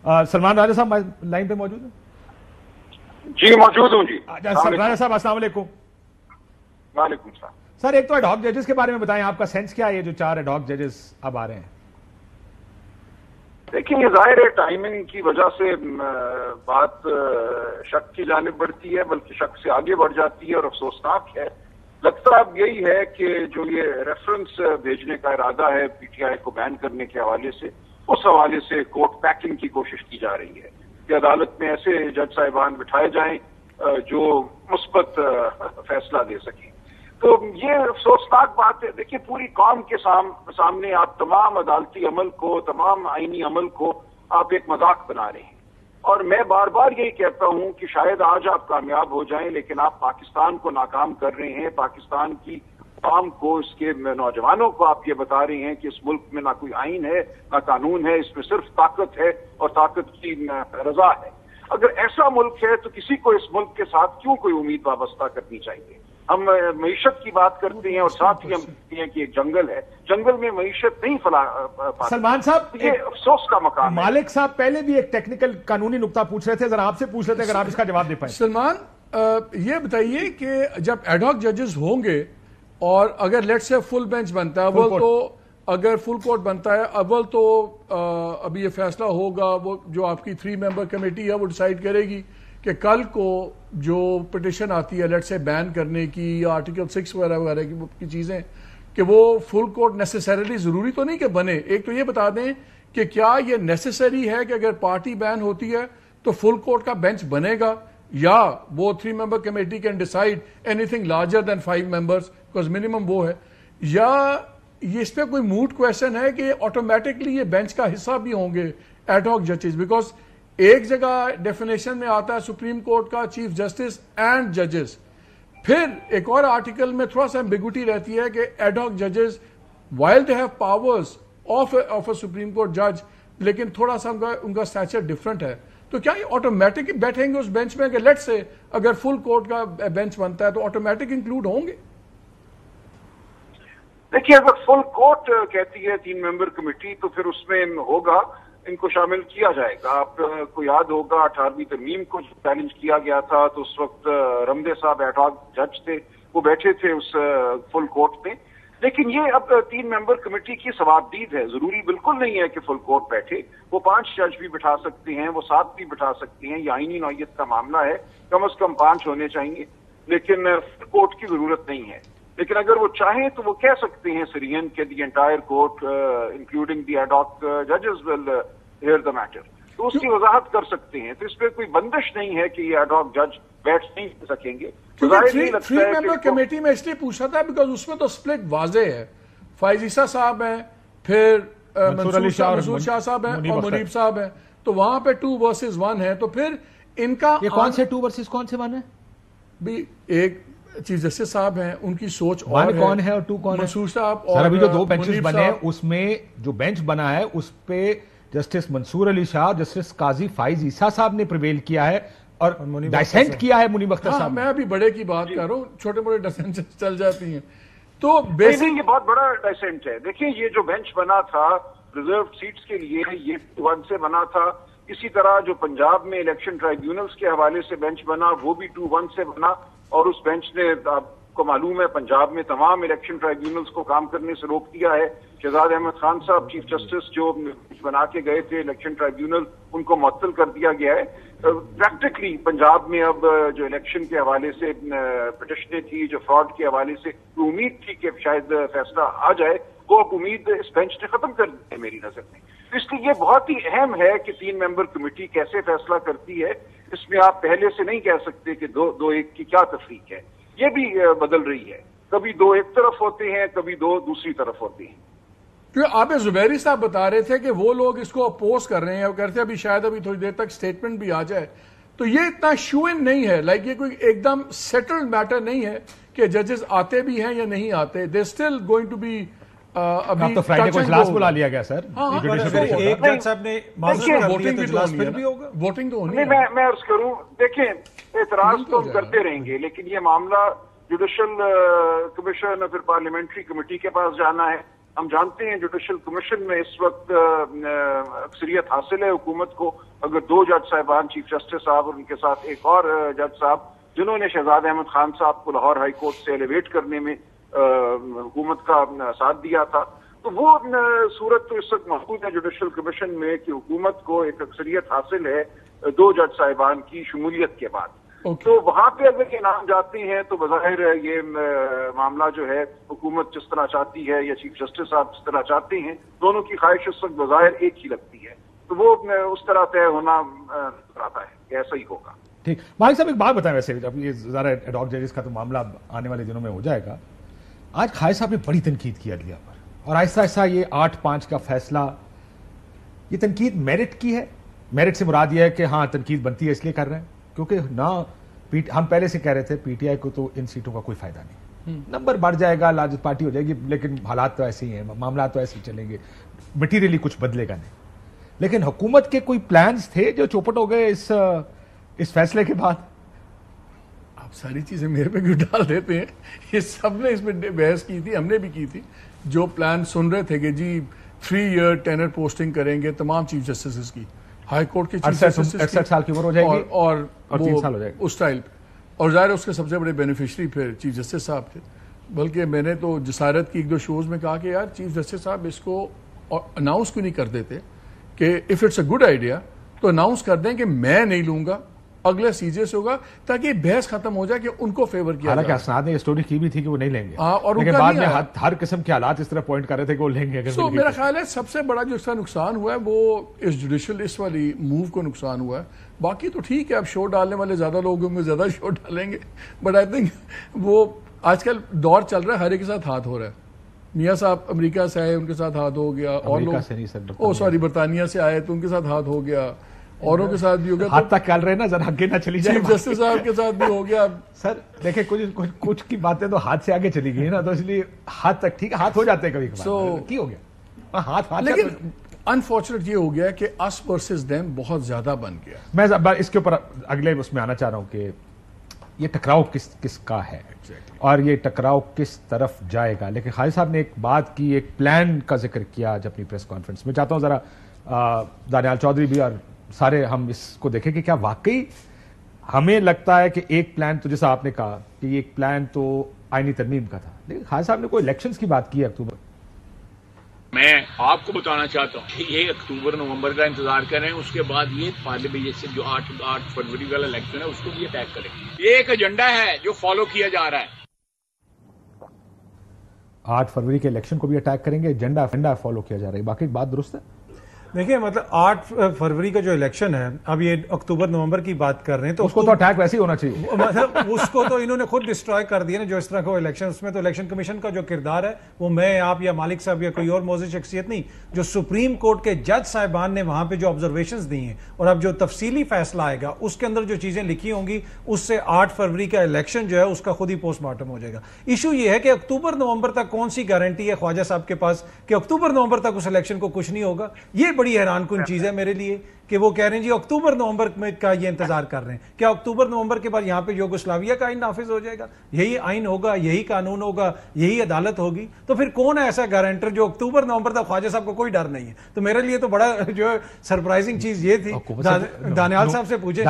سلمان راجہ صاحب لائن پہ موجود ہیں؟ جی موجود ہوں جی. راجہ صاحب السلام علیکم. وعلیکم السلام. سر ایک تو ایڈ ہاک ججز کے بارے میں بتائیں, آپ کا سینس کیا ہے یہ جو 4 ایڈ ہاک ججز اب آ رہے ہیں؟ دیکھیں یہ ظاہر ہے ٹائمنگ کی وجہ سے بات شک کی جانب بڑھتی ہے, بلکہ شک سے آگے بڑھ جاتی ہے اور افسوسناک ہے. لگتا اب یہی ہے کہ جو یہ ریفرنس بھیجنے کا ارادہ ہے پی ٹی آئی کو بین کرنے کے حوالے سے, اس حوالے سے کورٹ پیکنگ کی کوشش کی جا رہی ہے کہ عدالت میں ایسے جج صاحبان بٹھائے جائیں جو مثبت فیصلہ دے سکیں. تو یہ افسوسناک بات ہے. دیکھیے پوری قوم کے سامنے آپ تمام عدالتی عمل کو, تمام آئینی عمل کو آپ ایک مذاق بنا رہے ہیں, اور میں بار بار یہی کہتا ہوں کہ شاید آج آپ کامیاب ہو جائیں, لیکن آپ پاکستان کو ناکام کر رہے ہیں. پاکستان کی عوام کو, اس کے نوجوانوں کو آپ یہ بتا رہے ہیں کہ اس ملک میں نہ کوئی آئین ہے نہ قانون ہے, اس میں صرف طاقت ہے اور طاقت کی رضا ہے. اگر ایسا ملک ہے تو کسی کو اس ملک کے ساتھ کیوں کوئی امید وابستہ کرنی چاہیے؟ ہم معیشت کی بات کرتے ہیں اور ساتھ ہی ہم کہتے ہیں کہ ایک جنگل ہے, جنگل میں معیشت نہیں سلمان صاحب یہ افسوس کا مقام ہے. مالک صاحب پہلے بھی ایک ٹیکنیکل قانونی نقطہ پوچھ رہے تھے, ذرا آپ سے پوچھ رہے تھے, اگر آپ اس کا جواب دے پائیں. سلمان یہ بتائیے کہ جب ایڈ ہاک ججز ہوں گے اور اگر لیٹ سے فل بینچ بنتا ہے اول, تو اگر فل کورٹ بنتا ہے اول تو ابھی یہ فیصلہ ہوگا, وہ جو آپ کی 3 ممبر کمیٹی ہے وہ ڈیسائیڈ کرے گی کہ کل کو جو پٹیشن آتی ہے لیٹ سے بین کرنے کی یا آرٹیکل 6 وغیرہ وغیرہ کی چیزیں, کہ وہ فل کورٹ نیسیسریلی ضروری تو نہیں کہ بنے. ایک تو یہ بتا دیں کہ کیا یہ نیسیسری ہے کہ اگر پارٹی بین ہوتی ہے تو فل کورٹ کا بینچ بنے گا, یا وہ 3 member committee can decide any thing larger than 5 members because minimum وہ ہے, یا یہ اس پہ کوئی موٹ کویشچن ہے کہ آٹومیٹکلی یہ بینچ کا حصہ بھی ہوں گے ایڈ ہاک ججز؟ بیکاز ایک جگہ ڈیفینیشن میں آتا ہے سپریم کورٹ کا چیف جسٹس اینڈ ججز, پھر ایک اور آرٹیکل میں تھوڑا سا ایمبیگوٹی رہتی ہے کہ ایڈ ہاک ججز while they have powers of a supreme court جج, لیکن تھوڑا سا ان کا اسٹیچر ڈفرنٹ ہے. تو کیا یہ آٹومیٹک بیٹھیں گے اس بینچ میں کہ لیٹ سے اگر فل کورٹ کا بینچ بنتا ہے تو آٹومیٹک انکلوڈ ہوں گے؟ دیکھیے اگر فل کورٹ کہتی ہے 3 ممبر کمیٹی تو پھر اس میں ہوگا, ان کو شامل کیا جائے گا. آپ کو یاد ہوگا 18ویں ترمیم کو چیلنج کیا گیا تھا تو اس وقت رمدے صاحب ایڈ ہاک جج تھے, وہ بیٹھے تھے اس فل کورٹ میں. لیکن یہ اب 3 ممبر کمیٹی کی ثوابدید ہے, ضروری بالکل نہیں ہے کہ فل کورٹ بیٹھے. وہ 5 جج بھی بٹھا سکتے ہیں, وہ 7 بھی بٹھا سکتے ہیں. یہ آئینی نوعیت کا معاملہ ہے, کم از کم 5 ہونے چاہیے, لیکن فل کورٹ کی ضرورت نہیں ہے. لیکن اگر وہ چاہیں تو وہ کہہ سکتے ہیں سرین کہ the entire court including the ad hoc ججز ول ہیئر دا میٹر, تو اس کی وضاحت کر سکتے ہیں. تو اس پہ کوئی بندش نہیں ہے کہ یہ ایڈ ہاک جج بیٹھ نہیں سکیں گے. 3 ممبر کمیٹی میں اس لیے پوچھا تھا بیکاز اس میں تو سپلٹ واضح ہے. فائز عیسیٰ صاحب ہیں, پھر منصور شاہ صاحب ہیں اور منیب صاحب ہیں, تو وہاں پہ 2 versus 1 ہے. تو پھر ان کا یہ کون سے 2 versus کون سے 1 ہے؟ بھی ایک چیف جسٹس صاحب ہیں, ان کی سوچ اور کون ہے اور 2 کون ہے؟ منصور صاحب. اور ابھی جو 2 بینچز بنے اس میں جو بینچ بنا ہے اس پہ جسٹس منصور علی شاہ, جسٹس قاضی فائز عیسیٰ صاحب نے پریویل کیا ہے اور ڈائسینٹ کیا ہے منیب اختر صاحب. میں ابھی بڑے کی بات کر رہا ہوں, چھوٹے موٹے ڈائسینٹ چل جاتی ہیں. تو یہ بہت بڑا ڈائسینٹ ہے. دیکھیں یہ جو بینچ بنا تھا ریزروڈ سیٹس کے لیے یہ 2-1 سے بنا تھا. اسی طرح جو پنجاب میں الیکشن ٹرائیبیونلز کے حوالے سے بینچ بنا وہ بھی 2-1 سے بنا, اور اس بینچ نے آپ کو معلوم ہے پنجاب میں تمام الیکشن ٹرائیبیونلز کو کام کرنے سے روک دیا ہے. شہزاد احمد خان صاحب چیف جسٹس جو بنا کے گئے تھے الیکشن ٹرائیبیونل, ان کو معطل کر دیا گیا ہے. پریکٹیکلی پنجاب میں اب جو الیکشن کے حوالے سے پٹیشنیں تھی, جو فراڈ کے حوالے سے امید تھی کہ شاید فیصلہ آ جائے, وہ اب امید اس بینچ نے ختم کر دی ہے میری نظر میں. اس لیے یہ بہت ہی اہم ہے کہ 3 ممبر کمیٹی کیسے فیصلہ کرتی ہے. اس میں آپ پہلے سے نہیں کہہ سکتے کہ 2-1 کی کیا تفریق ہے. یہ بھی بدل رہی ہے, کبھی 2 ایک طرف ہوتے ہیں, کبھی 2 دوسری طرف ہوتے ہیں. آپ زبیری صاحب بتا رہے تھے کہ وہ لوگ اس کو اپوز کر رہے ہیں, وہ کہتے ہیں ابھی شاید ابھی تھوڑی دیر تک سٹیٹمنٹ بھی آ جائے. تو یہ اتنا شوئن نہیں ہے, لائک یہ کوئی ایک دم سیٹلڈ میٹر نہیں ہے کہ ججز آتے بھی ہیں یا نہیں آتے. They still going to be ابھی تو فرائیڈے کو اجلاس بلا لیا گیا سر. ایک جج صاحب نے ووٹنگ تو ہونی ہے. میں عرض کروں, دیکھیں اعتراض تو ہم کرتے رہیں گے, لیکن یہ معاملہ جوڈیشل کمیشن اور پھر پارلیمنٹری کمیٹی کے پاس جانا ہے. ہم جانتے ہیں جوڈیشل کمیشن میں اس وقت اکثریت حاصل ہے حکومت کو. اگر 2 جج صاحبان، چیف جسٹس صاحب اور ان کے ساتھ ایک اور جج صاحب، جنہوں نے شہزاد احمد خان صاحب کو لاہور ہائی کورٹ سے ایلیویٹ کرنے میں حکومت کا ساتھ دیا تھا، تو وہ صورت تو اس وقت محفوظ ہے جوڈیشل کمیشن میں کہ حکومت کو ایک اکثریت حاصل ہے 2 جج صاحبان کی شمولیت کے بعد. تو وہاں پہ اگر یہ نام جاتے ہیں تو بظاہر یہ معاملہ جو ہے حکومت جس طرح چاہتی ہے یا چیف جسٹس صاحب جس طرح چاہتے ہیں، دونوں کی خواہش اس وقت بظاہر ایک ہی لگتی ہے، تو وہ اس طرح طے ہونا آتا ہے کہ ایسا ہی ہوگا. ٹھیک. مالک صاحب ایک بات بتائیں، ویسے اب یہ ذرا ایڈ ہاک ججز کا تو معاملہ آنے والے دنوں میں ہو جائے گا. آج خالد صاحب نے بڑی تنقید کی عدلیہ پر، اور آہستہ آہستہ یہ 8-5 کا فیصلہ، یہ تنقید میرٹ کی ہے. میرٹ سے مراد یہ ہے کہ ہاں تنقید بنتی ہے اس لیے کر رہے ہیں کیونکہ نہ ہم پہلے سے کہہ رہے تھے پی ٹی آئی کو تو ان سیٹوں کا کوئی فائدہ نہیں، نمبر بڑھ جائے گا، لارجسٹ پارٹی ہو جائے گی، لیکن حالات تو ایسے ہی ہیں، معاملات تو ایسے ہی چلیں گے، مٹیریلی کچھ بدلے گا نہیں. لیکن حکومت کے کوئی پلانز تھے جو چوپٹ ہو گئے اس فیصلے کے بعد؟ آپ ساری چیزیں میرے پہ کیوں ڈال دیتے ہیں؟ یہ سب نے اس میں بحث کی تھی، ہم نے بھی کی تھی. جو پلان سن رہے تھے کہ جی 3 ایئر ٹینر پوسٹنگ کریں گے تمام چیف جسٹسز کی، ہائی کورٹ کے چیف جسٹس 68 سال کی عمر ہو جائے گی اور 3 سال ہو جائے گا اس ٹائل. اور ظاہر اس کے سب سے بڑے بینیفیشری پھر چیف جسٹس صاحب تھے. بلکہ میں نے تو جسارت کی 1-2 شوز میں کہا کہ یار چیف جسٹس صاحب اس کو اناؤنس کیوں نہیں کر دیتے کہ if it's a good idea تو اناؤنس کر دیں کہ میں نہیں لوں گا، اگلے سیجے سے ہوگا، تاکہ بحث ختم ہو جائے کہ ان کو فیور کیا. حالانکہ اسناد نے یہ سٹوری کی بھی تھی کہ وہ نہیں لیں گے، اور لیکن بعد میں ہر قسم کے حالات اس طرح پوائنٹ کر رہے تھے کہ وہ لیں گے. تو میرا خیال ہے سب سے بڑا جو اس کا نقصان ہوا ہے وہ اس جوڈیشل اس والی موو کو نقصان ہوا ہے. باقی تو ٹھیک ہے، اب شو ڈالنے والے زیادہ لوگ ہوں گے، زیادہ شو ڈالیں گے، بٹ آئی تھنک وہ آج کل دور چل رہا ہے، ہر ایک کے ساتھ ہاتھ ہو رہا ہے. میاں صاحب امریکہ سے آئے، ان کے ساتھ ہاتھ ہو گیا، اور لوگ برطانیہ سے آئے تو ان کے ساتھ ہاتھ ہو گیا، اوروں کے ساتھ بھی ہو گیا. ہاتھ تک کر رہے ہیں نا، ذرا آگے نہ چلی جائے. چیف جسٹس صاحب کے ساتھ بھی ہو گیا. سر دیکھیں کچھ کی باتیں تو ہاتھ سے آگے چلی گئی نا، تو اس لیے ہاتھ تک ٹھیک ہے، ہاتھ ہو جاتے ہیں کبھی کبھی. کی ہو گیا ہاتھ. لیکن انفارچونیٹ یہ ہو گیا کہ اس ورسز دیم بہت زیادہ بن گیا. میں اس کے اوپر اگلے اس میں آنا چاہ رہا ہوں کہ یہ ٹکراؤ کس کا ہے اور یہ ٹکراؤ کس طرف جائے گا. لیکن خالد صاحب نے ایک بات کی، ایک پلان کا ذکر کیا آج اپنی پریس کانفرنس میں. چاہتا ہوں ذرا دانیال چودھری بھی اور سارے ہم اس کو دیکھیں کہ کیا واقعی ہمیں لگتا ہے کہ ایک پلان تو جیسا آپ نے کہا کہ یہ ایک پلان تو آئینی ترمیم کا تھا، لیکن خالد صاحب نے کوئی الیکشنز کی بات کی ہے اکتوبر. میں آپ کو بتانا چاہتا ہوں کہ یہ اکتوبر نومبر کا انتظار کریں، اس کے بعد یہ پارلیمنٹ سے جو 8 فروری والا الیکشن ہے اس کو بھی اٹیک کریں. یہ ایک ایجنڈا ہے جو فالو کیا جا رہا ہے. 8 فروری کے الیکشن کو بھی اٹیک کریں گے، ایجنڈا فالو کیا جا رہا ہے. باقی بات درست ہے. دیکھیں مطلب 8 فروری کا جو الیکشن ہے، اب یہ اکتوبر نومبر کی بات کر رہے ہیں تو اس کو تو اٹیک ویسے ہی ہونا چاہیے. مطلب اس کو تو انہوں نے خود ڈسٹروائے کر دیا نا، جو اس طرح کا الیکشن. اس میں تو الیکشن کمیشن کا جو کردار ہے وہ میں، آپ یا مالک صاحب یا کوئی اور موزی شخصیت نہیں، جو سپریم کورٹ کے جج صاحبان نے وہاں پہ جو آبزرویشنز دی ہیں اور اب جو تفصیلی فیصلہ آئے گا اس کے اندر جو چیزیں لکھی ہوں گی، اس سے 8 فروری کا الیکشن جو ہے اس کا خود ہی پوسٹ مارٹم ہو جائے گا. ایشو یہ ہے کہ اکتوبر نومبر تک کون سی گارنٹی ہے خواجہ صاحب کے پاس کہ اکتوبر نومبر تک اس الیکشن کو کچھ نہیں ہوگا. یہ بڑی حیران کن چیز ہے میرے لیے کہ وہ کہہ رہے ہیں جی اکتوبر نومبر میں کا یہ انتظار کر رہے ہیں. کیا اکتوبر نومبر کے بعد یہاں پہ یوگوسلاویہ کا آئین نافذ ہو جائے گا؟ یہی آئین ہوگا، یہی قانون ہوگا، یہی عدالت ہوگی. تو پھر کون ہے ایسا گارنٹر جو اکتوبر نومبر تک خواجہ صاحب کو کوئی ڈر نہیں ہے؟ تو میرے لیے تو بڑا جو سرپرائزنگ چیز یہ تھی. دانیال صاحب سے پوچھیں